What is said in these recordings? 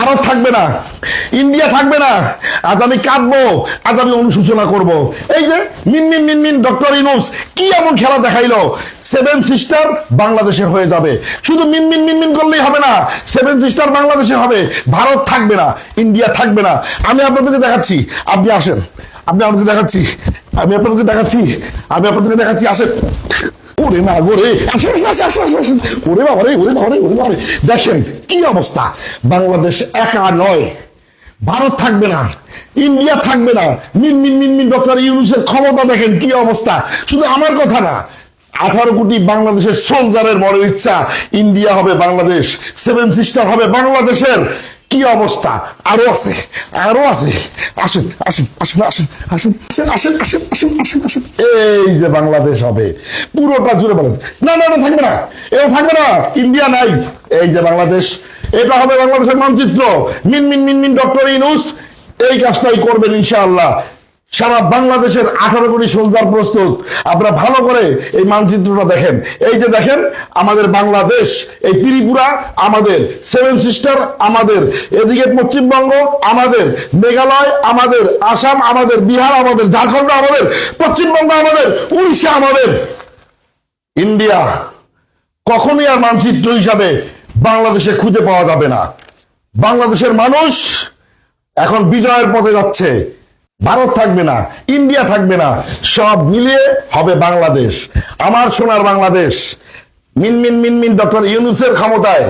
ভারত থাকবে না, ইন্ডিয়া থাকবে না। আজ আমি কাঁদবো, আজ আমি অনুশোচনা করব। এই যে মিনমিন মিনমিন ডক্টর ইউনূস কি এমন খেলা দেখাইলো, সেভেন সিস্টার বাংলাদেশের হয়ে যাবে। শুধু মিনমিন মিনমিন করলেই হবে না, সেভেন সিস্টার বাংলাদেশের হবে। ভারত থাকবে না, ইন্ডিয়া থাকবে না। আমি আপনাদেরকে দেখাচ্ছি, আপনি আসেন। আমি আপনাকে দেখাচ্ছি, আমি আপনাদেরকে দেখাচ্ছি, আমি আপনাদেরকে দেখাচ্ছি, আসেন। ওরে না গোরে, আসেন আসেন আসেন আসেন আসেন। ওরে বাবা রে, ওরে বাবা রে, ওরে বাবা রে। দেখেন কি অবস্থা, বাংলাদেশ একা নয়, ভারত থাকবে না, ইন্ডিয়া থাকবে না। মিন মিন মিন মিন ডক্টর ইউনূসের ক্ষমতা দেখেন কি অবস্থা। শুধু আমার কথা না, 18 কোটি বাংলাদেশের সোলজারের বড় ইচ্ছা, ইন্ডিয়া হবে বাংলাদেশ, সেভেন সিস্টার হবে বাংলাদেশের। কি অবস্থা, আরো আছে, আরো আছে। আসেন আসেন আসেন আসেন আসেন আসেন আসেন আসেন আসেন আসেন। এই যে বাংলাদেশ হবে পুরোটা জুড়ে বাংলাদেশ। না না না, থাকবে না, এটা থাকবে না, ইন্ডিয়া নাই। এই যে বাংলাদেশ, এটা হবে বাংলাদেশের মানচিত্র। মিন মিন মিন মিন ডক্টর ইউনূস এই কাজটাই করবেন ইনশাআল্লাহ। সারা বাংলাদেশের 18 কোটি সোলজার প্রস্তুত। আপনারা ভালো করে এই মানচিত্রটা দেখেন। এই যে দেখেন আমাদের বাংলাদেশ, এই ত্রিপুরা আমাদের, সেভেন সিস্টার আমাদের, এদিকে পশ্চিমবঙ্গ আমাদের, মেঘালয় আমাদের, আসাম আমাদের, বিহার আমাদের, ঝাড়খণ্ড আমাদের, পশ্চিমবঙ্গ আমাদের, উড়িষ্যা আমাদের। ইন্ডিয়া কখনোই আর মানচিত্র হিসাবে বাংলাদেশে খুঁজে পাওয়া যাবে না। বাংলাদেশের মানুষ এখন বিজয়ের পথে যাচ্ছে। ভারত থাকবে না, ইন্ডিয়া থাকবে না, সব মিলিয়ে হবে বাংলাদেশ, আমার সোনার বাংলাদেশ। মিন মিন মিন মিন ডক্টর ইউনূসের ক্ষমতায়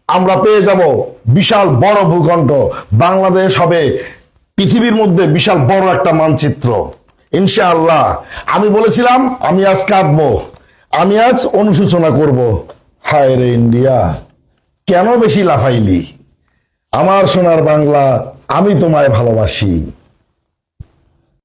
আমরা পেয়ে যাব বিশাল বড় ভূখণ্ড। বাংলাদেশ হবে পৃথিবীর মধ্যে বিশাল বড় একটা মানচিত্র ইনশাআল্লাহ। আমি বলেছিলাম আমি আজ কাঁদবো, আমি আজ অনুশোচনা করব। হায় রে ইন্ডিয়া, কেন বেশি লাফাইলি? আমার সোনার বাংলা, আমি তোমায় ভালোবাসি।